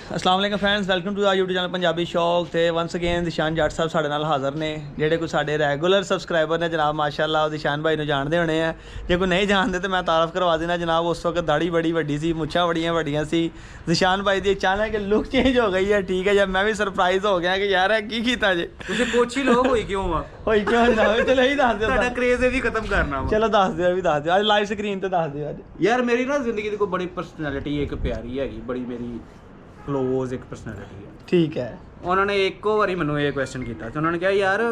अस्सलाम वालेकुम friends, welcome to our YouTube channel Punjabi शौक। तो वंस अगेन दिशान जट साहब साढ़े नाल हाज़र ने, जेडे कोई साढ़े रेगूलर सबसक्राइबर ने जनाब माशाअल्लाह दिशान भाई जानते होने हैं। जो कोई नहीं जानते तो मैं तारफ़ करवा देना जनाब। उस वक्त दाढ़ी बड़ी वड्डी सी, मुच्छां बड़ियां वड्डियां सी। दिशान भाई की अचानक लुक चेंज हो गई है, ठीक है। जब मैं भी सरप्राइज हो गया कि यार की कीता जे पोछी लो होई क्यों वा होई क्यों जनाब। चलो यही दस दियो, ਤੁਹਾਡਾ ਕ੍ਰੇਜ਼ ਇਹ ਵੀ ਖਤਮ ਕਰਨਾ ਵਾ। चलो दस दियो, भी दस दियो। अज लाइव स्क्रीन तो दस दियो। अज ਯਾਰ ਮੇਰੀ ਨਾ ਜ਼ਿੰਦਗੀ ਦੀ ਕੋਈ ਬੜੀ ਪਰਸਨੈਲਿਟੀ ਇੱਕ ਪਿਆਰੀ ਹੈਗੀ, ਬੜੀ ਮੇਰੀ ਕਲੋਜ਼ ਇੱਕ ਪਰਸਨੈਲਿਟੀ ਹੈ। ठीक है। ਉਹਨਾਂ ਨੇ ਇੱਕੋ ਵਾਰੀ ਮੈਨੂੰ ਇਹ ਕੁਐਸਚਨ ਕੀਤਾ ਤੇ ਉਹਨਾਂ ਨੇ ਕਿਹਾ ਯਾਰ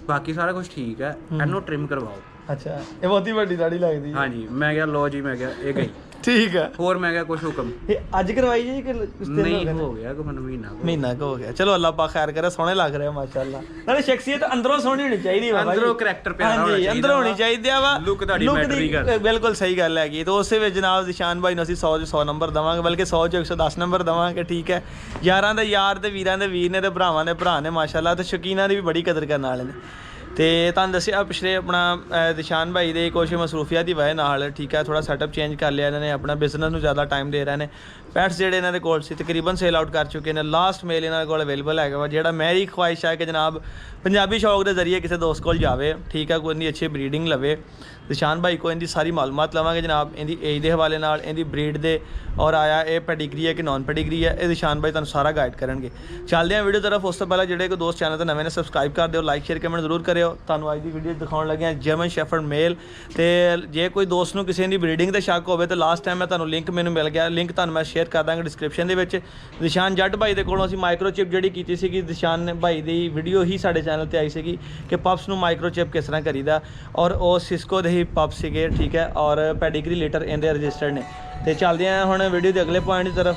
ਬਾਕੀ ਸਾਰਾ ਕੁਝ ਠੀਕ ਹੈ, ਇਹਨੂੰ ਟ੍ਰਿਮ ਕਰਵਾਓ। अच्छा, ये बहुत ही वड्डी दाढ़ी लगदी है। ਹਾਂਜੀ ਮੈਂ ਕਿਹਾ ਲੋ ਜੀ, ਮੈਂ ਕਿਹਾ ਇਹ ਗਈ। ठीक है। ਹੋਰ ਮੈਂ ਕਿਹਾ ਕੁਝ ਹੁਕਮ ये अज करवाई जी कि कुछ दिन ਨਹੀਂ हो गए? ਹੋ ਗਿਆ ਕਿ ਮੈਨੂੰ महीना का हो गया। चलो अल्लाह पाक खैर करे, सोहने लग रहे हो माशाअल्लाह। नाले शख्सियत अंदरों सोहनी होनी चाहिए वा भाई, ਅੰਦਰੋਂ ਕਰੈਕਟਰ ਪਿਆਰਾ ਹੋਣਾ ਚਾਹੀਦਾ, अंदरों होनी चाहिए वा। ਲੁੱਕ ਤੁਹਾਡੀ ਮੈਟਰ ਨਹੀਂ ਕਰਦੀ। बिल्कुल सही गल हैगी। तो उस विच जनाब दिशान भाई ਨੂੰ ਅਸੀਂ 100 ਚ 100 ਨੰਬਰ ਦਵਾਂਗੇ, ਬਲਕਿ 100 ਚ 110 ਨੰਬਰ ਦਵਾਂਗੇ, ਠੀਕ ਹੈ। ਯਾਰਾਂ ਦੇ ਯਾਰ ਤੇ ਵੀਰਾਂ ਦੇ ਵੀਰ ਨੇ ਤੇ ਭਰਾਵਾਂ ਦੇ ਭਰਾ ਨੇ ਮਾਸ਼ਾਅੱਲਾ, ਤੇ ਸ਼ੌਕੀਨਾਂ ਦੀ ਵੀ ਬੜੀ ਕਦਰ ਕਰਨ ਵਾਲੇ ਨੇ। ਤੇ ਤੁਹਾਨੂੰ ਦੱਸਿਆ ਪਿਛਲੇ ਆਪਣਾ ਦਿਸ਼ਾਨ ਭਾਈ ਦੇ ਕੁਛ ਮਸਰੂਫੀਅਤ ਦੀ ਵਜ੍ਹਾ ਨਾਲ, ਠੀਕ ਹੈ, ਥੋੜਾ ਸੈਟਅਪ ਚੇਂਜ ਕਰ ਲਿਆ ਇਹਨਾਂ ਨੇ, ਆਪਣਾ ਬਿਜ਼ਨਸ ਨੂੰ ਜ਼ਿਆਦਾ ਟਾਈਮ ਦੇ ਰਹੇ ਨੇ। ਪੈਟਸ ਜਿਹੜੇ ਇਹਨਾਂ ਦੇ ਕੋਲ ਸੀ ਤਕਰੀਬਨ ਸੇਲ ਆਊਟ ਕਰ ਚੁੱਕੇ ਨੇ। ਲਾਸਟ ਮੇਲ ਇਹਨਾਂ ਕੋਲ ਅਵੇਲੇਬਲ ਹੈਗਾ ਵਾ, ਜਿਹੜਾ ਮੇਰੀ ਖੁਆਇਸ਼ ਹੈ ਕਿ ਜਨਾਬ ਪੰਜਾਬੀ ਸ਼ੌਕ ਦੇ ਜ਼ਰੀਏ ਕਿਸੇ ਦੋਸਤ ਕੋਲ ਜਾਵੇ, ਠੀਕ ਹੈ, ਕੋਈ ਇੰਨੀ ਅੱਛੀ ਬਰੀਡਿੰਗ ਲਵੇ। ਦਿਸ਼ਾਨ ਭਾਈ ਕੋ ਇਹਦੀ ਸਾਰੀ ਮਾਲੂਮਾਤ ਲਵਾਂਗੇ ਜਨਾਬ, ਇਹਦੀ ਏਜ ਦੇ ਹਵਾਲੇ ਨਾਲ, ਇਹਦੀ ਬਰੀਡ ਦੇ, ਔਰ ਆਇਆ ਇਹ ਪੈਡੀਗਰੀ ਹੈ ਕਿ ਨਾਨ ਪੈਡੀਗਰੀ ਹੈ, ਇਹ ਦਿਸ਼ਾਨ ਭਾਈ ਤੁਹਾਨੂੰ ਸਾਰਾ ਗਾਈਡ ਕਰਨਗੇ। ਚੱਲਦੇ ਹਾਂ ਵੀਡੀਓ ਤਰਫ। ਉਸ ਤੋਂ ਪਹਿਲਾਂ ਜਿਹੜੇ ਕੋਈ ਦੋਸਤ ਚੈਨਲ ਤੇ ਨਵੇਂ ਨੇ ਸਬਸਕ੍ਰਾਈਬ ਕਰ ਦਿਓ, ਲਾਈਕ ਸ਼ੇਅਰ ਕਮੈਂਟ ਜ਼ਰੂਰ ਕਰਿਓ। ਤੁਹਾਨੂੰ ਅੱਜ ਦੀ ਵੀਡੀਓ ਦਿਖਾਉਣ ਲੱਗੇ ਹਾਂ ਜਰਮਨ ਸ਼ੈਫਰਡ ਮੇਲ। ਤੇ ਜੇ ਕੋਈ ਦੋਸਤ ਨੂੰ ਕਿਸੇ ਦੀ ਬਰੀਡਿੰਗ ਤੇ ਸ਼ੱਕ ਹੋਵੇ ਤਾਂ ਲਾਸਟ ਟਾਈਮ ਮੈਂ ਤੁਹਾਨੂੰ ਲਿੰਕ ਮੈਨੂੰ ਮਿਲ ਗਿਆ, ਲਿੰਕ ਤੁਹਾਨੂੰ ਮੈਂ ਸ਼ੇਅਰ ਕਰ ਦਾਂਗਾ ਡਿਸਕ੍ਰਿਪਸ਼ਨ ਦੇ ਵਿੱਚ। ਦਿਸ਼ਾਨ ਜੱਟ ਭਾਈ ਦੇ ਕੋਲੋਂ ਅਸੀਂ ਮਾਈਕਰੋਚਿਪ ਜਿਹੜੀ ਕੀਤੀ ਸੀਗੀ, ਦਿਸ਼ਾਨ ਭਾਈ ਦੀ ਵੀਡੀਓ ਹੀ ਸਾਡੇ ਚੈਨਲ ਤੇ ਆਈ ਸੀਗੀ ਕਿ ਪਪਸ ਨੂੰ ਮਾਈਕਰੋਚਿਪ ਕਿਸ ਤਰ੍ਹਾਂ ਕਰੀਦਾ, ਔਰ ਉਹ ਸਿਸਕੋ ਦੇ ਹੀ ਪਪ ਸੀਗੇ, ਠੀਕ ਹੈ, ਔਰ ਪੈਡੀਗਰੀ ਲੀਟਰ ਇਹਦੇ ਰਜਿਸਟਰਡ ਨੇ। ਤੇ ਚੱਲਦੇ ਹਾਂ ਹੁਣ ਵੀਡੀਓ ਦੇ अगले पॉइंट की तरफ।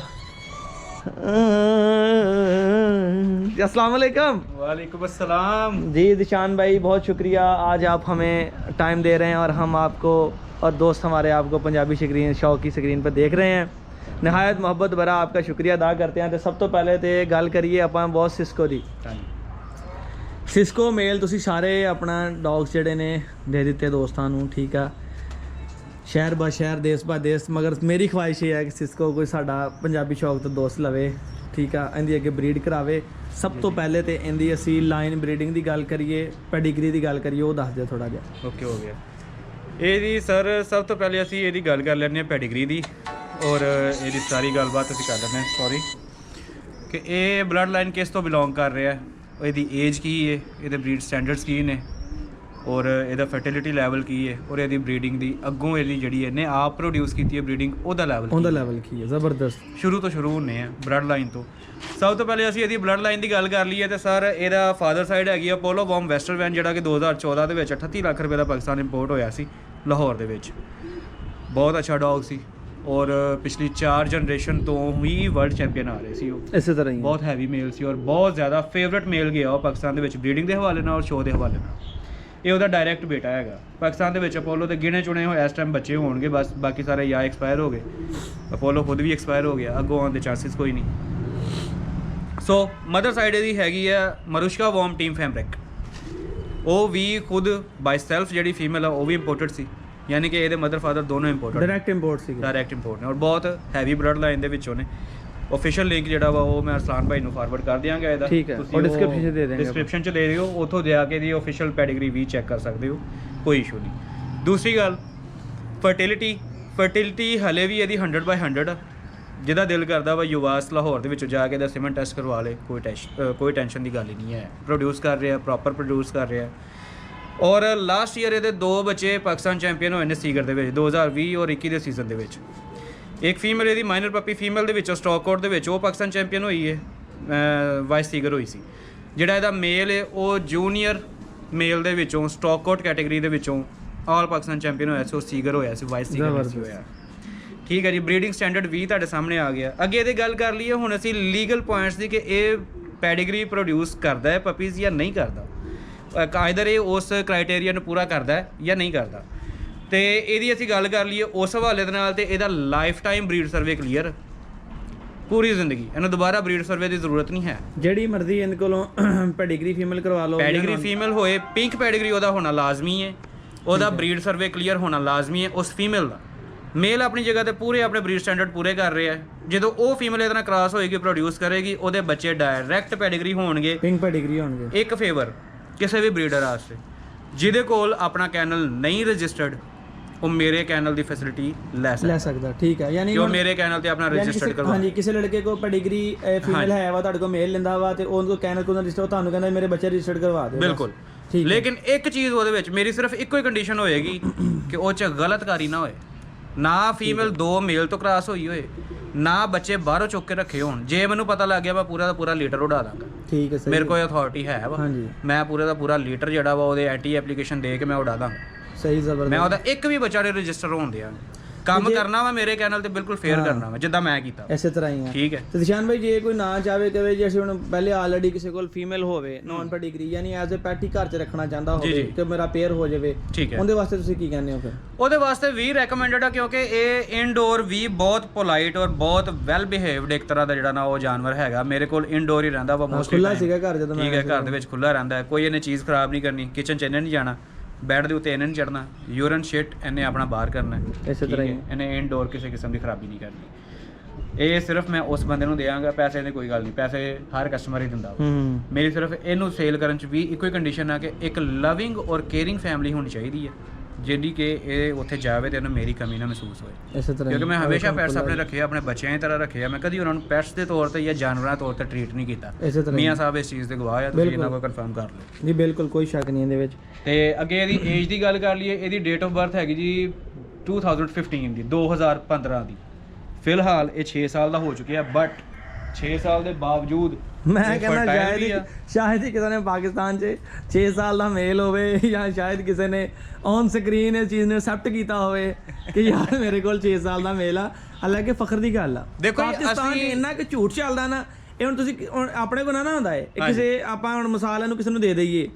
अस्सलाम वालेकुम। वालेकुम अस्सलाम जी दिशान भाई, बहुत शुक्रिया, आज आप हमें टाइम दे रहे हैं और हम आपको और दोस्त हमारे आपको पंजाबी स्क्रीन शौक की स्क्रीन पर देख रहे हैं। नहायत मोहब्बत भरा आपका शुक्रिया अदा करते हैं। तो सब तो पहले तो गल करिए ਆਪਾਂ बहुत सिस्को ਦੀ। सिस्को मेल ਤੁਸੀਂ ਸਾਰੇ ਆਪਣਾ डॉग्स ਜਿਹੜੇ ਨੇ ਦੇ ਦਿੱਤੇ ਦੋਸਤਾਂ ਨੂੰ, ਠੀਕ ਆ, ਸ਼ਹਿਰ ਬਾ ਸ਼ਹਿਰ, ਦੇਸ਼ ਬਾ ਦੇਸ਼। ਮਗਰ ਮੇਰੀ ਖੁਆਇਸ਼ ਇਹ ਹੈ ਕਿ ਸਿਸਕੋ ਕੋਈ ਸਾਡਾ ਪੰਜਾਬੀ ਸ਼ੌਕ ਤੋਂ ਦੋਸਤ ਲਵੇ, ਠੀਕ ਆ, ਇਹਦੀ ਅੱਗੇ ਬਰੀਡ ਕਰਾਵੇ। ਸਭ ਤੋਂ ਪਹਿਲੇ ਤੇ ਇਹਦੀ ਅਸੀਂ ਲਾਈਨ ਬਰੀਡਿੰਗ ਦੀ ਗੱਲ ਕਰੀਏ, ਪੈਡੀਗਰੀ ਦੀ ਗੱਲ ਕਰੀਏ, ਉਹ ਦੱਸ ਦਿਓ ਥੋੜਾ ਜਿਹਾ। ਓਕੇ ਹੋ ਗਿਆ। ਇਹਦੀ ਸਰ ਸਭ ਤੋਂ ਪਹਿਲੇ ਅਸੀਂ ਇਹਦੀ ਗੱਲ ਕਰ ਲੈਂਦੇ ਹਾਂ ਪੈਡੀਗਰੀ ਦੀ, ਔਰ ਇਹਦੀ ਸਾਰੀ ਗੱਲਬਾਤ ਅਸੀਂ ਕਰ ਲੈਂਦੇ ਹਾਂ। ਸੌਰੀ ਕਿ ਇਹ ਬਲੱਡ ਲਾਈਨ ਕਿਸ ਤੋਂ ਬਿਲੋਂਗ ਕਰ ਰਿਹਾ ਹੈ, ਇਹਦੀ ਏਜ ਕੀ ਹੈ, ਇਹਦੇ ਬਰੀਡ ਸਟੈਂਡਰਡਸ ਕੀ ਨੇ, ਔਰ ਇਹਦਾ ਫਰਟੀਲਿਟੀ ਲੈਵਲ ਕੀ ਹੈ, ਔਰ ਇਹਦੀ ਬਰੀਡਿੰਗ ਦੀ ਅੱਗੋਂ ਇਹਦੀ ਜਿਹੜੀ ਇਹਨੇ ਆਪ ਪ੍ਰੋਡਿਊਸ ਕੀਤੀ ਹੈ ਬਰੀਡਿੰਗ, ਉਹਦਾ ਲੈਵਲ ਕੀ ਹੈ। ਜ਼ਬਰਦਸਤ। ਸ਼ੁਰੂ ਤੋਂ ਸ਼ੁਰੂ ਹੁੰਦੇ ਆ ਬਲੱਡ ਲਾਈਨ ਤੋਂ। ਸਭ ਤੋਂ ਪਹਿਲੇ ਅਸੀਂ ਇਹਦੀ ਬਲੱਡ ਲਾਈਨ ਦੀ ਗੱਲ ਕਰ ਲਈਏ ਤੇ ਸਰ ਇਹਦਾ ਫਾਦਰ ਸਾਈਡ ਹੈਗੀ ਆ ਪੋਲੋ ਵੌਮ ਵੈਸਟਰਵੈਨ, ਜਿਹੜਾ ਕਿ 2014 ਦੇ ਵਿੱਚ 38 ਲੱਖ ਰੁਪਏ ਦਾ ਪਾਕਿਸਤਾਨ ਇੰਪੋਰਟ ਹੋਇਆ ਸੀ ਲਾਹੌਰ ਦੇ ਵਿੱਚ। ਬਹੁਤ ਅੱਛਾ ਡੌਗ ਸੀ, ਔਰ ਪਿਛਲੀ 4 ਜਨਰੇਸ਼ਨ ਤੋਂ ਹੀ ਵਰਲਡ ਚੈਂਪੀਅਨ ਆ ਰਹੇ ਸੀ ਉਹ। ਇਸੇ ਤਰ੍ਹਾਂ ਹੀ ਬਹੁਤ ਹੈਵੀ ਮੇਲ ਸੀ, ਔਰ ਬਹੁਤ ਜ਼ਿਆਦਾ ਫੇਵਰਟ ਮੇਲ ਗਿਆ ਉਹ ਪਾਕਿਸਤਾਨ ਦੇ ਵਿੱਚ ਬਰੀਡਿੰਗ ਦੇ ਹਵਾਲੇ ਨਾਲ ਔਰ ਸ਼ੋਅ ਦੇ ਹਵਾਲੇ ਨਾਲ। ਇਹ ਉਹਦਾ ਡਾਇਰੈਕਟ ਬੇਟਾ ਹੈਗਾ। ਪਾਕਿਸਤਾਨ ਦੇ ਵਿੱਚ ਅਪੋਲੋ ਦੇ ਗਿਣੇ ਚੁਣੇ ਹੋਏ ਇਸ ਟਾਈਮ ਬੱਚੇ ਹੋਣਗੇ ਬਸ, ਬਾਕੀ ਸਾਰੇ ਜਾਂ ਐਕਸਪਾਇਰ ਹੋ ਗਏ। ਅਪੋਲੋ ਖੁਦ ਵੀ ਐਕਸਪਾਇਰ ਹੋ ਗਿਆ, ਅੱਗੋਂ ਆਉਣ ਦੇ ਚਾਂਸਿਸ ਕੋਈ ਨਹੀਂ। ਸੋ ਮਦਰ ਸਾਈਡ ਇਹਦੀ ਹੈਗੀ ਆ ਮਰੂਸ਼ਕਾ ਵੌਮ ਟੀਮ ਫੈਮਰਿਕ। ਉਹ ਵੀ ਖੁਦ ਬਾਈ ਸੈਲਫ ਜਿਹੜੀ ਫੀਮੇਲ ਆ ਉਹ ਵੀ ਇੰਪੋਰਟਡ ਸੀ, ਯਾਨੀ ਕਿ ਇਹਦੇ ਮਦਰ ਫਾਦਰ ਦੋਨੋਂ ਇੰਪੋਰਟਡ, ਡਾਇਰੈਕਟ ਇੰਪੋਰਟ ਨੇ, ਔਰ ਬਹੁਤ ਹੈਵੀ ਬਲੱਡ ਲਾਈਨ ਦੇ ਵਿੱਚੋਂ ਨੇ। ऑफिशियल लिंक ਜਿਹੜਾ ਵਾ ਉਹ ਮੈਂ ਅਰਸਲਾਨ ਭਾਈ ਨੂੰ ਫਾਰਵਰਡ ਕਰ ਦਿਆਂਗਾ ਇਹਦਾ, ਠੀਕ ਹੈ, ਔਰ ਡਿਸਕ੍ਰਿਪਸ਼ਨ 'ਚ ਦੇ ਦੇਵਾਂਗੇ, ਡਿਸਕ੍ਰਿਪਸ਼ਨ 'ਚ ਲੈ ਲਿਓ, ਉੱਥੋਂ ਜਾ ਕੇ ਦੀ ਆਫੀਸ਼ੀਅਲ ਪੈਡੀਗਰੀ ਵੀ ਚੈੱਕ ਕਰ ਸਕਦੇ ਹੋ, ਕੋਈ ਇਸ਼ੂ ਨਹੀਂ। ਦੂਸਰੀ ਗੱਲ ਫਰਟੀਲਿਟੀ ਹਲੇ ਵੀ ਇਹਦੀ 100/100 ਆ। ਜਿਹਦਾ ਦਿਲ ਕਰਦਾ ਵਾ ਯੂਵਾਸ ਲਾਹੌਰ ਦੇ ਵਿੱਚੋਂ ਜਾ ਕੇ ਇਹਦਾ ਸੀਮਨ ਟੈਸਟ ਕਰਵਾ ਲੇ, ਕੋਈ ਟੈਨਸ਼ਨ ਦੀ ਗੱਲ ਹੀ ਨਹੀਂ ਹੈ। ਪ੍ਰੋਡਿਊਸ ਕਰ ਰਿਹਾ, ਪ੍ਰੋਪਰ ਪ੍ਰੋਡਿਊਸ ਕਰ ਰਿਹਾ। ਔਰ ਲਾਸਟ ਈਅਰ ਇਹਦੇ 2 ਬੱਚੇ ਪਾਕਿਸਤਾਨ ਚੈਂਪੀਅਨ ਹੋਏ ਨੇ ਸੀਗਰ ਦੇ ਵਿੱਚ 2020 ਔਰ 21 ਦੇ ਸੀਜ਼ਨ ਦੇ ਵਿੱਚ। ਇੱਕ ਫੀਮੇਲ ਇਹਦੀ ਮਾਈਨਰ ਪੱਪੀ ਫੀਮੇਲ ਦੇ ਵਿੱਚੋਂ ਸਟਾਕਆਊਟ ਦੇ ਵਿੱਚ ਉਹ ਪਾਕਿਸਤਾਨ ਚੈਂਪੀਅਨ ਹੋਈ ਹੈ, ਵਾਈਸ ਸੀਗਰ ਹੋਈ ਸੀ। ਜਿਹੜਾ ਇਹਦਾ ਮੇਲ ਹੈ ਉਹ ਜੂਨੀਅਰ ਮੇਲ ਦੇ ਵਿੱਚੋਂ ਸਟਾਕਆਊਟ ਕੈਟੇਗਰੀ ਦੇ ਵਿੱਚੋਂ ਆਲ ਪਾਕਿਸਤਾਨ ਚੈਂਪੀਅਨ ਹੋਇਆ ਸੀ, ਉਹ ਸੀਗਰ ਹੋਇਆ ਸੀ, ਵਾਈਸ ਸੀਗਰ ਹੋਇਆ। ਠੀਕ ਹੈ ਜੀ, ਬਰੀਡਿੰਗ ਸਟੈਂਡਰਡ ਵੀ ਤੁਹਾਡੇ ਸਾਹਮਣੇ ਆ ਗਿਆ। ਅੱਗੇ ਇਹਦੀ ਗੱਲ ਕਰ ਲਈਏ ਹੁਣ ਅਸੀਂ ਲੀਗਲ ਪੁਆਇੰਟਸ ਦੀ ਕਿ ਇਹ ਪੈਡੀਗਰੀ ਪ੍ਰੋਡਿਊਸ ਕਰਦਾ ਹੈ ਪਪੀਜ਼ ਜਾਂ ਨਹੀਂ ਕਰਦਾ, ਆਈਦਰ ਇਹ ਉਸ ਕ੍ਰਾਈਟੇਰੀਆ ਨੂੰ ਪੂਰਾ ਕਰਦਾ ਹੈ ਜਾਂ ਨਹੀਂ ਕਰਦਾ। ਤੇ ਇਹਦੀ ਅਸੀਂ ਗੱਲ ਕਰ ਲਈਏ ਉਸ ਹਵਾਲੇ ਦੇ ਨਾਲ, ਤੇ ਇਹਦਾ lifetime breed survey clear, ਪੂਰੀ ਜ਼ਿੰਦਗੀ ਇਹਨੂੰ ਦੁਬਾਰਾ ਬਰੀਡ ਸਰਵੇ ਦੀ ਜ਼ਰੂਰਤ ਨਹੀਂ ਹੈ। ਜਿਹੜੀ ਮਰਜ਼ੀ ਇਹਦੇ ਕੋਲੋਂ ਪੈਡੀਗਰੀ ਫੀਮੇਲ ਕਰਵਾ ਲਓ, ਪੈਡੀਗਰੀ ਫੀਮੇਲ ਹੋਏ, ਪਿੰਕ ਪੈਡੀਗਰੀ ਉਹਦਾ ਹੋਣਾ ਲਾਜ਼ਮੀ ਹੈ, ਉਹਦਾ ਬਰੀਡ ਸਰਵੇ ਕਲੀਅਰ ਹੋਣਾ ਲਾਜ਼ਮੀ ਹੈ ਉਸ ਫੀਮੇਲ ਦਾ। ਮੇਲ ਆਪਣੀ ਜਗ੍ਹਾ ਤੇ ਪੂਰੇ ਆਪਣੇ ਬਰੀਡ ਸਟੈਂਡਰਡ ਪੂਰੇ ਕਰ ਰਿਹਾ ਹੈ, ਜਦੋਂ ਉਹ ਫੀਮੇਲ ਇਹਦੇ ਨਾਲ ਕ੍ਰਾਸ ਹੋਏਗੀ ਪ੍ਰੋਡਿਊਸ ਕਰੇਗੀ ਉਹਦੇ ਬੱਚੇ ਡਾਇਰੈਕਟ ਪੈਡੀਗਰੀ ਹੋਣਗੇ ਪਿੰਕ ਪੈਡੀਗਰੀ ਹੋਣਗੇ। ਇੱਕ ਫੇਵਰ ਕਿਸੇ ਵੀ ਬਰੀਡਰ ਵਾਸਤੇ ਜਿਹਦੇ ਕੋਲ ਆਪਣਾ ਕੈਨਲ ਨਹੀਂ ਰਜਿਸਟਰਡ ਉਹ ਮੇਰੇ ਕੈਨਲ ਦੀ ਫੈਸਿਲਿਟੀ ਲੈ ਸਕਦਾ। ਠੀਕ ਹੈ, ਯਾਨੀ ਕਿ ਉਹ ਮੇਰੇ ਕੈਨਲ ਤੇ ਆਪਣਾ ਰਜਿਸਟਰਡ ਕਰਵਾ। ਹਾਂਜੀ, ਕਿਸੇ ਲੜਕੇ ਕੋ ਪੈਡੀਗਰੀ ਫੀਮੇਲ ਹੈ ਵਾ, ਤੁਹਾਡੇ ਕੋਲ ਮੇਲ ਲੈਂਦਾ ਵਾ ਤੇ ਉਹਨੂੰ ਕੈਨਲ ਕੋਲ ਰਜਿਸਟਰ, ਤੁਹਾਨੂੰ ਕਹਿੰਦਾ ਮੇਰੇ ਬੱਚੇ ਰਜਿਸਟਰਡ ਕਰਵਾ ਦਿਓ। ਬਿਲਕੁਲ, ਲੇਕਿਨ ਇੱਕ ਚੀਜ਼ ਉਹਦੇ ਵਿੱਚ ਮੇਰੀ ਸਿਰਫ ਇੱਕੋ ਹੀ ਕੰਡੀਸ਼ਨ ਹੋਏਗੀ ਕਿ ਉਹ 'ਚ ਗਲਤਕਾਰੀ ਨਾ ਹੋਏ, ਨਾ ਫੀਮੇਲ 2 ਮੇਲ ਤੋਂ ਕ੍ਰਾਸ ਹੋਈ ਹੋਏ, ਨਾ ਬੱਚੇ ਬਾਹਰੋਂ ਚੁੱਕ ਕੇ ਰੱਖੇ ਹੋਣ। ਜੇ ਮੈਨੂੰ ਪਤਾ ਲੱਗ ਗਿਆ ਮੈਂ ਪੂਰਾ ਦਾ ਪੂਰਾ ਲੀਟਰ ਉਡਾ ਦਾਂਗਾ। ਠੀਕ ਹੈ, ਮੇਰੇ ਕੋਲ ਅਥਾਰਟੀ ਹੈ ਵਾ, ਮੈਂ ਪੂਰੇ ਦਾ ਪੂਰਾ ਲੀਟਰ ਜਿਹੜਾ ਵਾ ਉਹਦੇ ਐਂਟੀ ਐਪਲੀਕੇਸ਼ਨ ਦੇ ਕੇ ਮੈਂ ਉਡਾ ਦਾਂਗਾ। ਸਹੀ, ਜ਼ਬਰਦਸਤ। ਮੈਂ ਉਹਦਾ ਇੱਕ ਵੀ ਬੱਚਾ ਰਜਿਸਟਰ ਹੋਣ ਦਿਆਂ ਕੰਮ ਕਰਨਾ ਵਾ ਮੇਰੇ ਕੈਨਲ ਤੇ ਬਿਲਕੁਲ ਫੇਅਰ ਕਰਨਾ ਵਾ ਜਿੱਦਾਂ ਮੈਂ ਕੀਤਾ ਇਸੇ ਤਰ੍ਹਾਂ ਹੀ ਆ। ਠੀਕ ਹੈ। ਤੇ ਦਿਸ਼ਾਨ ਭਾਈ ਜੇ ਕੋਈ ਨਾ ਚਾਹੇ ਕਵੇ ਜੇ ਅਸੀਂ ਹੁਣ ਪਹਿਲੇ ਆਲਰੇਡੀ ਕਿਸੇ ਕੋਲ ਫੀਮੇਲ ਹੋਵੇ ਨਾਨ ਪੈਡੀਗਰੀ ਯਾਨੀ ਐਜ਼ ਅ ਪੈਟ ਹੀ ਘਰ 'ਚ ਰੱਖਣਾ ਚਾਹੁੰਦਾ ਹੋਵੇ ਕਿ ਮੇਰਾ ਪੇਅਰ ਹੋ ਜਾਵੇ, ਉਹਦੇ ਵਾਸਤੇ ਤੁਸੀਂ ਕੀ ਕਹਿੰਦੇ ਹੋ ਫਿਰ? ਉਹਦੇ ਵਾਸਤੇ ਵੀ ਰეკਮੈਂਡਡ ਆ ਕਿਉਂਕਿ ਇਹ ਇਨਡੋਰ ਵੀ ਬਹੁਤ ਪੋਲਾਈਟ ਔਰ ਬਹੁਤ ਵੈਲ ਬਿਹੇਵਡ ਇੱਕ ਤਰ੍ਹਾਂ ਦਾ ਜਿਹੜਾ ਨਾ ਉਹ ਜਾਨਵਰ ਹੈਗਾ। ਮੇਰੇ ਕੋਲ ਇਨਡੋਰ ਹੀ ਰਹਿੰਦਾ ਵਾ ਮੋਸਟਲੀ। ਖੁੱਲਾ ਸੀਗਾ ਘਰ ਜਦੋਂ ਠੀਕ ਹੈ, ਘਰ ਦੇ ਵਿੱਚ ਖੁੱਲਾ ਰਹਿੰਦਾ, ਕੋਈ ਇਹਨੇ ਚੀਜ਼ ਖਰਾਬ ਨਹੀਂ ਕਰਨੀ, ਕਿਚਨ 'ਚ ਇਹਨੇ ਨਹੀਂ ਜਾਣਾ, ਬੈੱਡ ਦੇ ਉੱਤੇ ਇਹਨੇ ਨਹੀਂ ਚੜਨਾ, ਯੂਰਨ ਸ਼ਿਟ ਇਹਨੇ ਆਪਣਾ ਬਾਹਰ ਕਰਨਾ, ਇਸੇ ਤਰ੍ਹਾਂ ਹੀ ਇਹਨੇ ਇਨਡੋਰ ਕਿਸੇ ਕਿਸਮ ਦੀ ਖਰਾਬੀ ਨਹੀਂ ਕਰਨੀ। ਇਹ ਸਿਰਫ ਮੈਂ ਉਸ ਬੰਦੇ ਨੂੰ ਦੇਵਾਂਗਾ, ਪੈਸੇ ਦੀ ਕੋਈ ਗੱਲ ਨਹੀਂ, ਪੈਸੇ ਹਰ ਕਸਟਮਰ ਹੀ ਦਿੰਦਾ। ਮੇਰੀ ਸਿਰਫ ਇਹਨੂੰ ਸੇਲ ਕਰਨ 'ਚ ਵੀ ਇੱਕੋ ਹੀ ਕੰਡੀਸ਼ਨ ਆ ਕਿ ਇੱਕ ਲਵਿੰਗ ਔਰ ਕੇਅਰਿੰਗ ਫੈਮਿਲੀ ਹੋਣੀ ਚਾਹੀਦੀ ਹੈ ਜਿਹੜੀ ਕਿ ਇਹ ਉੱਥੇ ਜਾਵੇ ਤੇ ਇਹਨੂੰ ਮੇਰੀ ਕਮੀ ਨਾ ਮਹਿਸੂਸ ਹੋਏ। ਇਸੇ ਤਰ੍ਹਾਂ ਕਿਉਂਕਿ ਮੈਂ ਹਮੇਸ਼ਾ ਪੈਟਸ ਆਪਣੇ ਰੱਖੇ, ਆਪਣੇ ਬੱਚਿਆਂ ਦੀ ਤਰ੍ਹਾਂ ਰੱਖੇ ਆ, ਮੈਂ ਕਦੀ ਉਹਨਾਂ ਨੂੰ ਪੈਟਸ ਦੇ ਤੌਰ ਤੇ ਜਾਂ ਜਾਨਵਰਾਂ ਦੇ ਤੌਰ ਤੇ ਟਰੀਟ ਨਹੀਂ ਕੀਤਾ। ਮੀਆਂ ਸਾਹਿਬ ਇਸ ਚੀਜ਼ ਦੇ ਗਵਾਹ ਆ, ਤੁਸੀਂ ਇਹਨਾਂ ਕੋਲ ਕਨਫਰਮ ਕਰ ਲਓ। ਜੀ ਬਿਲਕੁਲ, ਕੋਈ ਸ਼ੱਕ ਨਹੀਂ ਇਹਦੇ ਵਿੱਚ। ਤੇ ਅੱਗੇ ਇਹਦੀ ਏਜ ਦੀ ਗੱਲ ਕਰ ਲਈਏ, ਇਹਦੀ ਡੇਟ ਆਫ ਬਰਥ ਹੈਗੀ ਜੀ 2015 ਦੀ, 2015 ਦੀ। ਫਿਲਹਾਲ ਇਹ 6 ਸਾਲ ਦਾ ਹੋ ਚੁੱਕਿਆ, ਬਟ 6 ਸਾਲ ਦੇ ਬਾਵਜੂਦ ਮੈਂ ਕਹਿੰਦਾ ਸ਼ਾਇਦ ਹੀ ਕਿਸੇ ਨੇ ਪਾਕਿਸਤਾਨ 'ਚ 6 ਸਾਲ ਦਾ ਮੇਲ ਹੋਵੇ ਜਾਂ ਸ਼ਾਇਦ ਕਿਸੇ ਨੇ ਔਨ ਸਕਰੀਨ ਇਸ ਚੀਜ਼ ਨੂੰ ਐਕਸੈਪਟ ਕੀਤਾ ਹੋਵੇ ਕਿ ਯਾਰ ਮੇਰੇ ਕੋਲ 6 ਸਾਲ ਦਾ ਮੇਲ ਆ। ਹਾਲਾਂਕਿ ਫਖਰ ਦੀ ਗੱਲ ਆ, ਦੇਖੋ ਪਾਕਿਸਤਾਨ 'ਚ ਇੰਨਾ ਕਿ ਝੂਠ ਚੱਲਦਾ ਨਾ, ਇਹ ਹੁਣ ਤੁਸੀਂ ਆਪਣੇ ਕੋਲ ਨਾ ਹੁੰਦਾ ਹੈ ਕਿਸੇ ਆਪਾਂ ਹੁਣ ਮਿਸਾਲ ਇਹਨੂੰ ਕਿਸੇ ਨੂੰ ਦੇ ਦਈਏ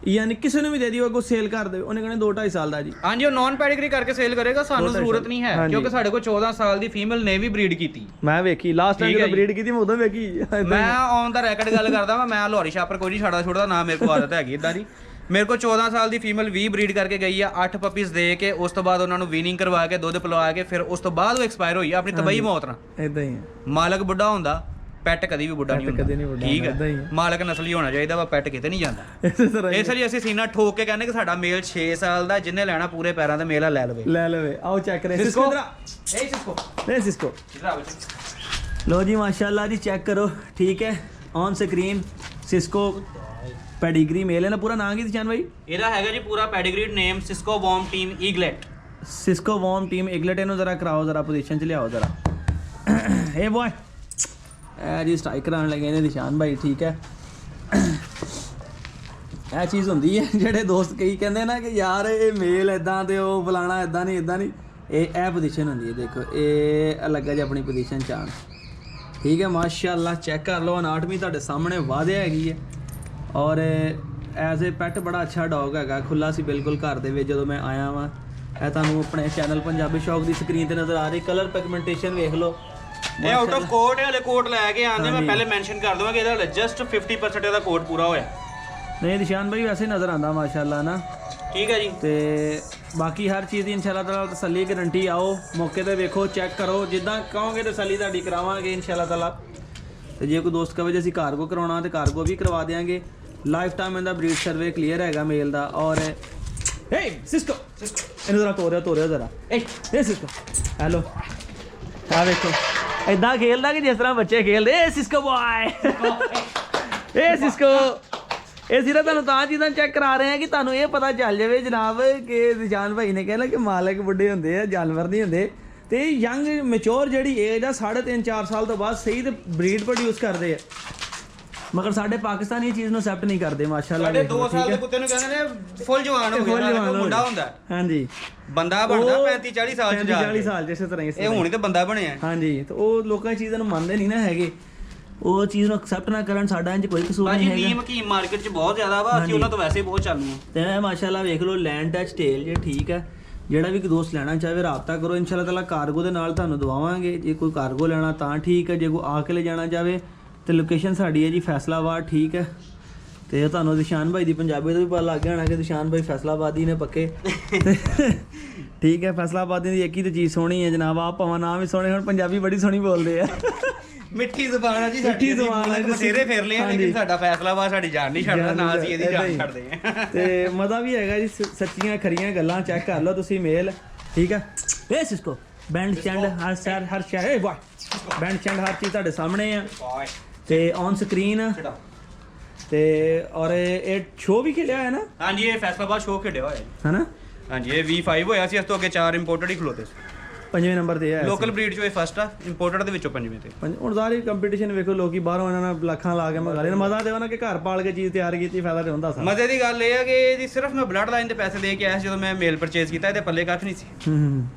ਯਾਨੀ ਕਿਸੇ ਨੂੰ ਵੀ ਦੇ ਦਿਓ, ਅੱਗੋਂ ਸੇਲ ਕਰ ਦਿਓ, ਉਹਨੇ ਕਹਿੰਦੇ 2-2.5 ਸਾਲ ਦਾ ਜੀ। ਹਾਂਜੀ, ਉਹ ਨੌਨ ਪੈਡੀਗਰੀ ਕਰਕੇ ਸੇਲ ਕਰੇਗਾ, ਸਾਨੂੰ ਜ਼ਰੂਰਤ ਨਹੀਂ ਹੈ ਕਿਉਂਕਿ ਸਾਡੇ ਕੋਲ 14 ਸਾਲ ਦੀ ਫੀਮੇਲ ਨੇ ਵੀ ਬਰੀਡ ਕੀਤੀ। ਮੈਂ ਵੇਖੀ ਲਾਸਟ ਟਾਈਮ ਜਦੋਂ ਬਰੀਡ ਕੀਤੀ ਮੈਂ ਉਦੋਂ ਵੇਖੀ। ਮੈਂ ਔਨ ਦਾ ਰੈਕਡ ਗੱਲ ਕਰਦਾ ਵਾਂ, ਮੈਂ ਲੋਹਰੀ ਸ਼ਾਪਰ ਕੋਈ ਨਹੀਂ ਛੱਡਦਾ ਨਾ ਮੇਰੇ ਕੋਲ ਆਦਤ ਹੈਗੀ ਇਦਾਂ ਦੀ। ਮੇਰੇ ਕੋਲ 14 ਸਾਲ ਦੀ ਫੀਮੇਲ 20 ਬਰੀਡ ਕਰਕੇ ਗਈ ਆ, 8 ਪਪੀਜ਼ ਦੇ ਕੇ ਉਸ ਤੋਂ ਬਾਅਦ ਉਹਨਾਂ ਨੂੰ ਵੀਨਿੰਗ ਕਰਵਾ ਕੇ ਦੁੱਧ ਪਿਲਵਾ ਕੇ ਫਿਰ ਉਸ ਤੋਂ ਬਾਅਦ ਉਹ ਐਕਸਪਾਇਰ ਹੋਈ ਆਪਣੀ ਤਬਾਹੀ ਮੌਤ ਨਾਲ। ਇਦਾਂ ਹੀ ਮਾਲਕ ਬੁੱਢਾ ਹੁੰਦਾ, ਪੈਟ ਕਦੀ ਵੀ ਬੁੱਢਾ ਨਹੀਂ ਹੁੰਦਾ। ਠੀਕ ਹੈ, ਮਾਲਕ ਨਸਲੀ ਹੋਣਾ ਚਾਹੀਦਾ ਵਾ, ਪੈਟ ਕਿਤੇ ਨਹੀਂ ਜਾਂਦਾ। ਇਸ ਲਈ ਅਸੀਂ ਸੀਨਾ ਠੋਕ ਕੇ ਕਹਿੰਦੇ ਕਿ ਸਾਡਾ ਮੇਲ 6 ਸਾਲ ਦਾ, ਜਿਹਨੇ ਲੈਣਾ ਪੂਰੇ ਪੈਰਾਂ ਦਾ ਮੇਲ ਆ ਲੈ ਲਵੇ। ਆਓ ਚੈੱਕ ਕਰੇ ਸਿਸਕੋ, ਸਿਸਕੋ ਲੋ ਜੀ, ਮਾਸ਼ਾਅੱਲਾ ਜੀ, ਚੈੱਕ ਕਰੋ। ਠੀਕ ਹੈ, ਔਨ ਸਕਰੀਨ ਸਿਸਕੋ ਪੈਡੀਗਰੀ ਮੇਲ ਹੈ ਨਾ। ਪੂਰਾ ਨਾਮ ਕੀ ਦਿਸ਼ਾਨ ਭਾਈ? ਇਹਦਾ ਹੈਗਾ ਜੀ ਪੂਰਾ pedigree name Cisco vom Team Eaglet. Cisco vom Team Eaglet. ਇਹਨੂੰ ਜ਼ਰਾ ਕਰਾਓ, ਜ਼ਰਾ ਪੋਜੀਸ਼ਨ 'ਚ ਲਿਆਓ ਜ਼ਰਾ। ਇਹ ਬॉय ਇਹ ਜੀ ਸਟ੍ਰਾਈਕ ਕਰਾਉਣ ਲੱਗੇ ਨੇ ਦਿਸ਼ਾਨ ਭਾਈ। ਠੀਕ ਹੈ, ਇਹ ਚੀਜ਼ ਹੁੰਦੀ ਹੈ ਜਿਹੜੇ ਦੋਸਤ ਕਈ ਕਹਿੰਦੇ ਨਾ ਕਿ ਯਾਰ ਇਹ ਮੇਲ ਇੱਦਾਂ ਤੇ ਉਹ ਫਲਾਣਾ ਇੱਦਾਂ ਨਹੀਂ, ਇਹ ਪੋਜੀਸ਼ਨ ਹੁੰਦੀ ਹੈ। ਦੇਖੋ ਇਹ ਲੱਗਾ ਜੀ ਆਪਣੀ ਪੋਜੀਸ਼ਨ 'ਚ ਆਉਣ। ਠੀਕ ਹੈ, ਮਾਸ਼ਾਅੱਲਾ ਚੈੱਕ ਕਰ ਲਓ, ਅਨਾਟਮੀ ਤੁਹਾਡੇ ਸਾਹਮਣੇ ਵਾਧਿਆ ਹੈਗੀ ਹੈ ਔਰ ਐਜ਼ ਏ ਪੈਟ ਬੜਾ ਅੱਛਾ ਡੌਗ ਹੈਗਾ। ਖੁੱਲਾ ਸੀ ਬਿਲਕੁਲ ਘਰ ਦੇ ਵਿੱਚ ਜਦੋਂ ਮੈਂ ਆਇਆ ਵਾਂ। ਇਹ ਤੁਹਾਨੂੰ ਆਪਣੇ ਚੈਨਲ ਪੰਜਾਬੀ ਸ਼ੌਕ ਦੀ ਸਕਰੀਨ ਤੇ ਨਜ਼ਰ ਆ ਰਹੀ। ਕਲਰ ਪਿਗਮੈਂਟੇਸ਼ਨ ਵੇਖ ਲਓ। ਇਹ ਆਊਟ ਆਫ ਕੋਟ ਹੈ, ਹਲੇ ਕੋਟ ਲੈ ਕੇ ਆਂਦੇ। ਮੈਂ ਪਹਿਲੇ ਮੈਂਸ਼ਨ ਕਰ ਦਵਾਂ ਕਿ ਇਹਦਾ ਹਲੇ ਜਸਟ 50% ਇਹਦਾ ਕੋਟ ਪੂਰਾ ਹੋਇਆ। ਨਹੀਂ ਦਿਸ਼ਾਨ ਭਾਈ ਵੈਸੇ ਨਜ਼ਰ ਆਂਦਾ ਮਾਸ਼ਾਅੱਲਾ ਨਾ। ਠੀਕ ਹੈ ਜੀ, ਤੇ ਬਾਕੀ ਹਰ ਚੀਜ਼ ਦੀ ਇਨਸ਼ਾਅੱਲਾ ਤਾਲਾ ਤਸੱਲੀ ਗਰੰਟੀ। ਆਓ ਮੌਕੇ ਤੇ ਵੇਖੋ, ਚੈੱਕ ਕਰੋ, ਜਿੱਦਾਂ ਕਹੋਗੇ ਤਸੱਲੀ ਤੁਹਾਡੀ ਕਰਾਵਾਂਗੇ ਇਨਸ਼ਾਅੱਲਾ ਤਾਲਾ। ਤੇ ਜੇ ਕੋਈ ਦੋਸਤ ਕਹੇ ਜੇ ਅਸੀਂ ਕਾਰਗੋ ਕਰਾਉਣਾ ਤੇ ਕਾਰਗੋ ਵੀ ਕਰਵਾ ਦੇਵਾਂਗੇ। ਲਾਈਫ ਟਾਈਮ ਇਹਦਾ ਬਰੀਡ ਸਰਵੇ ਕਲੀਅਰ ਹੈਗਾ ਮੇਲ ਦਾ। ਔਰ ਸਿਸਕੋ ਇਹਨੂੰ ਜ਼ਰਾ ਤੋਰਿਆ ਜ਼ਰਾ। ਸਿਸਕੋ ਹੈਲੋ, ਆ ਵੇਖੋ ਇਦਾਂ ਖੇਲਦਾ ਕਿ ਜਿਸ ਤਰ੍ਹਾਂ ਬੱਚੇ ਖੇਲਦੇ। Cisco boy, Cisco. ਇਹ ਸਿਰਫ ਤੁਹਾਨੂੰ ਤਾਂ ਚੀਜ਼ਾਂ ਚੈੱਕ ਕਰਾ ਰਹੇ ਆ ਕਿ ਤੁਹਾਨੂੰ ਇਹ ਪਤਾ ਚੱਲ ਜਾਵੇ ਜਨਾਬ ਕਿ ਦਿਸ਼ਾਨ ਭਾਈ ਨੇ ਕਹਿਣਾ ਕਿ ਮਾਲਕ ਬੁੱਢੇ ਹੁੰਦੇ ਆ, ਜਾਨਵਰ ਨਹੀਂ ਹੁੰਦੇ। ਤੇ ਯੰਗ ਮੈਚੋਰ ਜਿਹੜੀ ਏਜ ਆ 3.5-4 ਸਾਲ ਤੋਂ ਬਾਅਦ ਸਹੀ ਤੇ ਬਰੀਡ ਪ੍ਰੋਡਿਊਸ ਕਰਦੇ ਆ। ਮਗਰ ਸਾਡੇ ਪਾਕਿਸਤਾਨ ਇਹ ਚੀਜ਼ ਨੂੰ ਐਕਸੈਪਟ ਨਹੀਂ ਕਰਦੇ ਮਾਸ਼ਾਅੱਲਾ। 2 ਸਾਲ ਦੇ ਕੁੱਤੇ ਨੂੰ ਕਹਿੰਦੇ ਨੇ ਫੁੱਲ ਜਵਾਨ ਹੋ ਗਿਆ, ਮੁੰਡਾ ਹੁੰਦਾ। ਹਾਂਜੀ, ਬੰਦਾ ਬਣਦਾ 35-40 ਸਾਲ ਚ, 40 ਸਾਲ ਜਿਸ ਤਰ੍ਹਾਂ ਇਹ ਹੁਣ ਤੇ ਬੰਦਾ ਬਣਿਆ। ਹਾਂਜੀ, ਤੇ ਉਹ ਲੋਕਾਂ ਚੀਜ਼ਾਂ ਨੂੰ ਮੰਨਦੇ ਨਹੀਂ ਨਾ ਹੈਗੇ, ਉਹ ਚੀਜ਼ ਨੂੰ ਐਕਸੈਪਟ ਨਾ ਕਰਨ। ਸਾਡਾ ਇੰਜ ਕੋਈ ਕਸੂਰ ਨਹੀਂ ਹੈਗਾ। ਮੀਮ ਕੀ ਮਾਰਕੀਟ 'ਚ ਬਹੁਤ ਜ਼ਿਆਦਾ ਵਾ, ਅਸੀਂ ਉਹਨਾਂ ਤੋਂ ਵੈਸੇ ਬਹੁਤ ਚਾਲੂ ਹਾਂ। ਤੇ ਮਾਸ਼ਾਅੱਲਾ ਵੇਖ ਲਓ ਲੈਂਡ ਟੱਚ ਟੇਲ ਜੇ। ਠੀਕ ਹੈ, ਜਿਹੜਾ ਵੀ ਦੋਸਤ ਲੈਣਾ ਚਾਹੇ ਰਾਬਤਾ ਕਰੋ, ਇਨਸ਼ਾਅੱਲਾ ਤਾਲਾ ਕਾਰਗੋ ਦੇ ਨਾਲ ਤੁਹਾਨੂੰ ਦਵਾਵਾਂਗੇ। ਜੇ ਕੋਈ ਕਾਰਗੋ ਲੈਣਾ ਤਾਂ ਠੀਕ ਹੈ, ਜੇ ਕੋਈ ਆ ਕੇ ਲੈ ਜਾਣਾ ਚਾਹੇ ਤੇ ਲੋਕੇਸ਼ਨ ਸਾਡੀ ਹੈ ਜੀ ਫੈਸਲਾਬਾਦ। ਠੀਕ ਹੈ, ਤੇ ਤੁਹਾਨੂੰ ਦਿਸ਼ਾਨ ਭਾਈ ਦੀ ਪੰਜਾਬੀ ਤੋਂ ਵੀ ਪਤਾ ਲੱਗ ਗਿਆ ਹੋਣਾ ਕਿ ਦਿਸ਼ਾਨ ਭਾਈ ਫੈਸਲਾਬਾਦੀ ਨੇ ਪੱਕੇ। ਠੀਕ ਹੈ ਫੈਸਲਾਬਾਦੀ ਦੀ ਇੱਕ ਹੀ ਤੇ ਚੀਜ਼ ਸੋਹਣੀ ਹੈ ਜਨਾਬ ਆਪ ਭਾਵੇਂ ਨਾਮ ਵੀ ਸੋਹਣੇ ਹੁਣ ਪੰਜਾਬੀ ਬੜੀ ਸੋਹਣੀ ਬੋਲਦੇ ਆ ਮਿੱਠੀ ਜ਼ੁਬਾਨ ਆ ਜੀ ਮਿੱਠੀ ਜ਼ੁਬਾਨ ਹੈ, ਬਥੇਰੇ ਫੇਰ ਲਿਆ ਹਾਂਜੀ। ਲੇਕਿਨ ਸਾਡਾ ਫੈਸਲਾਬਾਦ ਸਾਡੀ ਜਾਨ ਨਹੀਂ ਛੱਡਦਾ ਨਾ ਅਸੀਂ ਇਹਦੀ ਜਾਨ ਛੱਡਦੇ ਆ ਤੇ ਮਜ਼ਾ ਵੀ ਹੈਗਾ ਜੀ ਸੱਚੀਆਂ ਖਰੀਆਂ ਗੱਲਾਂ ਚੈੱਕ ਕਰ ਲਓ ਤੁਸੀਂ ਮੇਲ ਠੀਕ ਹੈ ਇਹ ਸਿਸਕੋ ਬੈਂਡ ਸਟੈਂਡ ਹਰ ਸ਼ਹਿਰ ਏ ਵਾਹ ਬੈਂਡ ਸਟੈਂਡ ਹਰ ਚੀਜ਼ ਤੁਹਾਡੇ ਸਾਹਮਣੇ ਆ ਤੇ ਔਨ ਸਕਰੀਨ ਤੇ ਔਰ ਇਹ ਸ਼ੋਅ ਵੀ ਖੇਲਿਆ ਹੈ ਨਾ ਹਾਂਜੀ ਇਹ ਫੈਸਲਾਬਾਦ ਸ਼ੋਅ ਖੇਡਿਆ ਹੋਇਆ ਜੀ ਹੈਨਾ ਹਾਂਜੀ ਇਹ V5 ਹੋਇਆ ਸੀ ਇਸ ਤੋਂ ਅੱਗੇ 4 ਇੰਪੋਰਟਡ ਹੀ ਖਲੋਤੇ ਸੀ 5ਵੇਂ ਨੰਬਰ ਤੇ ਹੈ ਲੋਕਲ ਬਰੀਡ ਚੋਂ ਇਹ ਫਸਟ ਆ ਇੰਪੋਰਟਡ ਦੇ ਵਿੱਚੋਂ 5ਵੇਂ ਤੇ ਹੁਣ ਸਾਰੀ ਕੰਪੀਟੀਸ਼ਨ ਵੇਖੋ ਲੋਕੀ ਬਾਹਰੋਂ ਇਹਨਾਂ ਨਾਲ ਲੱਖਾਂ ਲਾ ਕੇ ਮੰਗਾ ਲੈਣ ਮਜ਼ਾ ਤੇ ਉਹਨਾਂ ਕਿ ਘਰ ਪਾਲ ਕੇ ਚੀਜ਼ ਤਿਆਰ ਕੀਤੀ ਫਾਇਦਾ ਤੇ ਹੁੰਦਾ ਸਾਰਾ ਮਜ਼ੇ ਦੀ ਗੱਲ ਇਹ ਆ ਕਿ ਇਹਦੀ ਸਿਰਫ ਮੈਂ ਬਲੱਡ ਲਾਈਨ ਦੇ ਪੈਸੇ ਦੇ ਕੇ ਆਇਆ ਸੀ ਜਦੋਂ ਮੈਂ ਮੇਲ ਪਰਚੇਸ ਕੀਤਾ ਇਹਦੇ ਪੱਲੇ ਕੱਖ ਨਹੀਂ ਸੀ ਹੂੰ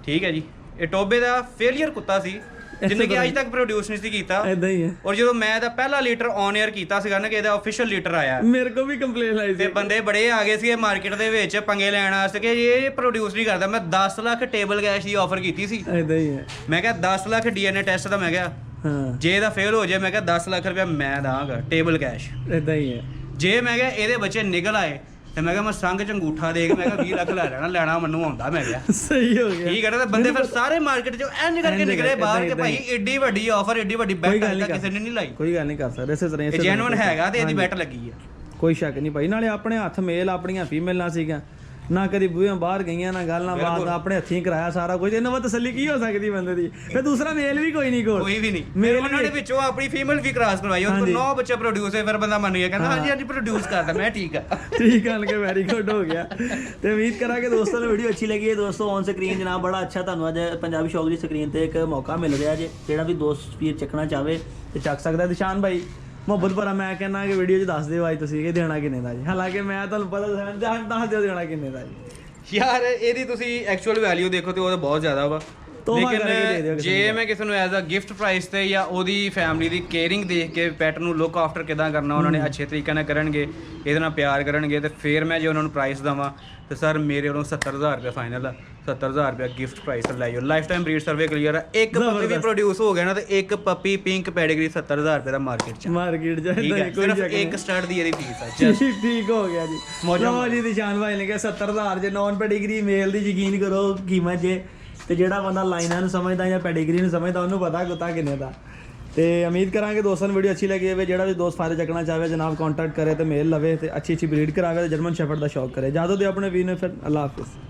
ਠੀਕ ਹੈ ਜੀ ਇਹ ਟੋਬੇ ਦਾ ਫੇਲਿਅਰ ਕੁੱਤਾ ਸੀ ਜਿਹਨੇ ਕਿ ਅੱਜ ਤੱਕ ਪ੍ਰੋਡਿਊਸ ਨਹੀਂ ਸੀ ਕੀਤਾ ਇਦਾਂ ਹੀ ਹੈ ਔਰ ਜਦੋਂ ਮੈਂ ਇਹਦਾ ਪਹਿਲਾ ਲੀਟਰ ਔਨ 에ਅਰ ਕੀਤਾ ਸੀਗਾ ਨਾ ਕਿ ਇਹਦਾ ਅਫੀਸ਼ੀਅਲ ਲੀਟਰ ਆਇਆ ਮੇਰੇ ਕੋ ਵੀ ਕੰਪਲੇਨ ਆਈ ਤੇ ਸੀ ਬੰਦੇ ਬੜੇ ਆ ਗਏ ਸੀ ਮਾਰਕੀਟ ਦੇ ਵਿੱਚ ਪੰਗੇ ਲੈਣ ਵਾਸਤੇ ਕਿ ਇਹ ਪ੍ਰੋਡਿਊਸ ਨਹੀਂ ਕਰਦਾ ਮੈਂ 10 ਲੱਖ ਟੇਬਲ ਕੈਸ਼ ਦੀ ਆਫਰ ਕੀਤੀ ਸੀ ਇਦਾਂ ਹੀ ਹੈ ਮੈਂ ਕਿਹਾ 10 ਲੱਖ DNA ਟੈਸਟ ਦਾ ਮੈਂ ਕਿਹਾ ਹਾਂ ਜੇ ਇਹਦਾ ਫੇਲ ਹੋ ਜਾਏ ਮੈਂ ਕਿਹਾ 10 ਲੱਖ ਰੁਪਇਆ ਮੈਂ ਦਾਂਗਾ ਟੇਬਲ ਕੈਸ਼ ਇਦਾਂ ਹੀ ਹੈ ਜੇ ਮੈਂ ਕਿਹਾ ਇਹਦੇ ਬੱਚੇ ਨਿਕਲ ਆਏ ਤੇ ਮੈਂ ਕਿਹਾ ਮੈਂ ਸੰਗ ਚ ਅੰਗੂਠਾ ਦੇ ਕੇ ਮੈਂ ਕਿਹਾ 20 ਲੱਖ ਲੈ ਲੈਣਾ ਮੈਨੂੰ ਆਉਂਦਾ ਮੈਂ ਕਿਹਾ ਸਹੀ ਹੋ ਗਿਆ ਠੀਕ ਹੈ ਨਾ ਤੇ ਬੰਦੇ ਫਿਰ ਸਾਰੇ ਮਾਰਕੀਟ ਚੋਂ ਇੰਜ ਕਰਕੇ ਨਿਕਲੇ ਬਾਹਰ ਕਿ ਭਾਈ ਏਡੀ ਵੱਡੀ ਆਫਰ ਏਡੀ ਵੱਡੀ ਬੈਟ ਕਿਸੇ ਨੇ ਨਹੀਂ ਲਾਈ ਕੋਈ ਗੱਲ ਨਹੀਂ ਕਰ ਸਕਦੇ ਇਸੇ ਤਰ੍ਹਾਂ ਇਹ ਜੈਨੂਇਨ ਹੈਗਾ ਤੇ ਇਹਦੀ ਬੈਟ ਲੱਗੀ ਆ ਕੋਈ ਸ਼ੱਕ ਨਹੀਂ ਭਾਈ ਨਾਲੇ ਆਪਣੇ ਹੱਥ ਮੇਲ ਆਪਣੀਆਂ ਫੀਮੇਲਾਂ ਸੀਗੀਆਂ ਨਾ ਕਦੀ ਬੂਹੇ ਬਾਹਰ ਗਈਆਂ ਨਾ ਗੱਲ ਨਾ ਬਾਤ ਆਪਣੇ ਹੱਥੀਂ ਕਰਾਇਆ ਸਾਰਾ ਕੁਝ ਇਹਨਾਂ ਵਾ ਤਸੱਲੀ ਕੀ ਹੋ ਸਕਦੀ ਬੰਦੇ ਦੀ ਫਿਰ ਦੂਸਰਾ ਮੇਲ ਵੀ ਕੋਈ ਨਹੀਂ ਕੋਲ ਕੋਈ ਵੀ ਨਹੀਂ ਮੇਰੇ ਉਹਨਾਂ ਦੇ ਵਿੱਚੋਂ ਆਪਣੀ ਫੀਮੇਲ ਵੀ ਕ੍ਰਾਸ ਕਰਵਾਈ ਉਹ ਤੋਂ 9 ਬੱਚੇ ਪ੍ਰੋਡਿਊਸ ਹੋਏ ਫਿਰ ਬੰਦਾ ਮੰਨ ਗਿਆ ਕਹਿੰਦਾ ਹਾਂਜੀ ਹਾਂਜੀ ਪ੍ਰੋਡਿਊਸ ਕਰਦਾ ਮੈਂ ਠੀਕ ਆ ਠੀਕ ਗੱਲ ਕੇ ਵੈਰੀ ਗੁੱਡ ਹੋ ਗਿਆ ਤੇ ਉਮੀਦ ਕਰਾਂਗੇ ਦੋਸਤਾਂ ਨੂੰ ਵੀਡੀਓ ਅੱਛੀ ਲੱਗੀ ਹੈ ਦੋਸਤੋ ਔਨ ਸਕਰੀਨ ਜਨਾਬ ਬੜਾ ਅੱਛਾ ਤੁਹਾਨੂੰ ਅੱਜ ਪੰਜਾਬੀ ਸ਼ੌਕ ਦੀ ਸਕਰੀਨ ਤੇ ਇੱਕ ਮੌਕਾ ਮਿਲ ਰਿਹਾ ਜੇ ਜਿਹੜਾ ਵੀ ਦੋਸਤ ਵੀਰ ਚੱਕਣਾ ਚਾਹਵੇ ਤੇ ਚੱਕ ਸਕਦਾ ਦਿਸ਼ਾਨ ਭਾਈ ਮੁਹੱਬਤ ਭਰਾ ਮੈਂ ਕਹਿੰਦਾ ਕਿ ਵੀਡੀਓ 'ਚ ਦੱਸ ਦਿਓ ਅੱਜ ਤੁਸੀਂ ਕਿ ਦੇਣਾ ਕਿੰਨੇ ਦਾ ਜੀ ਹਾਲਾਂਕਿ ਮੈਂ ਤੁਹਾਨੂੰ ਪਤਾ ਦੱਸ ਦਿਓ ਦੇਣਾ ਕਿੰਨੇ ਦਾ ਜੀ ਯਾਰ ਇਹਦੀ ਤੁਸੀਂ ਐਕਚੁਅਲ ਵੈਲਿਊ ਦੇਖੋ ਤੇ ਉਹ ਤਾਂ ਬਹੁਤ ਜ਼ਿਆਦਾ ਵਾ ਲੇਕਿਨ ਜੇ ਮੈਂ ਕਿਸੇ ਨੂੰ ਐਜ਼ ਅ ਗਿਫਟ ਪ੍ਰਾਈਸ ਤੇ ਜਾਂ ਉਹਦੀ ਫੈਮਿਲੀ ਦੀ ਕੇਅਰਿੰਗ ਦੇਖ ਕੇ ਪੈਟ ਨੂੰ ਲੁੱਕ ਆਫਟਰ ਕਿਦਾਂ ਕਰਨਾ ਉਹਨਾਂ ਨੇ ਅੱਛੇ ਤਰੀਕੇ ਨਾਲ ਕਰਨਗੇ ਇਹਦੇ ਨਾਲ ਪਿਆਰ ਕਰਨਗੇ ਤੇ ਫਿਰ ਮੈਂ ਜੇ ਉਹਨਾਂ ਨੂੰ ਪ੍ਰਾਈਸ ਦਵਾਂ ਤੇ ਸਰ ਮੇਰੇ ਵੱਲੋਂ 70000 ਰੁਪਏ ਫਾਈਨਲ ਆ 70000 ਰੁਪਏ ਗਿਫਟ ਪ੍ਰਾਈਸ ਲਾਈਓ lifetime breed survey clear ਆ ਇੱਕ ਪੱਪੀ ਵੀ ਪ੍ਰੋਡਿਊਸ ਹੋ ਗਿਆ ਨਾ ਤੇ ਇੱਕ ਪੱਪੀ ਪਿੰਕ ਪੈਡੀਗਰੀ 70000 ਰੁਪਏ ਦਾ ਮਾਰਕੀਟ ਚ ਕੋਈ ਸਿਰਫ ਇੱਕ ਸਟਾਰਟ ਦੀ ਇਹਦੀ ਫੀਸ ਆ ਠੀਕ ਹੋ ਗਿਆ ਜੀ ਲਓ ਜੀ ਦਿਸ਼ਾਨ ਭਾਈ ਨੇ ਕਿਹਾ 70000 ਜੇ ਨੌਨ ਪੈਡੀਗਰੀ ਮੇਲ ਦੀ ਯਕੀਨ ਕਰੋ ਕੀਮਤ ਜੇ ਤੇ ਜਿਹੜਾ ਬੰਦਾ ਲਾਈਨਾਂ ਨੂੰ ਸਮਝਦਾ ਜਾਂ ਪੈਡੀਗਰੀ ਨੂੰ ਸਮਝਦਾ ਉਹਨੂੰ ਪਤਾ ਕੁੱਤਾ ਕਿੰਨੇ ਦਾ ਤੇ ਉਮੀਦ ਕਰਾਂਗੇ ਦੋਸਤਾਂ ਨੂੰ ਵੀਡੀਓ ਅੱਛੀ ਲੱਗੀ ਹੋਵੇ ਜਿਹੜਾ ਵੀ ਦੋਸਤ ਫਾਇਦਾ ਚੱਕਣਾ ਚਾਹਵੇ ਜਨਾਬ ਕੰਟੈਕਟ ਕਰੇ ਤੇ ਮੇਲ ਲਵੇ ਤੇ ਅੱਛੀ ਬਰੀਡ ਕਰਾਵੇ ਤੇ ਜਰਮਨ ਸ਼ੈਫਰਡ ਦਾ ਸ਼ੌਕ ਕਰੇ ਜਦੋਂ ਦੇ ਆਪਣੇ ਵੀਰ ਨੇ ਫਿਰ ਅੱਲਾਹ ਹਾਫਿਜ਼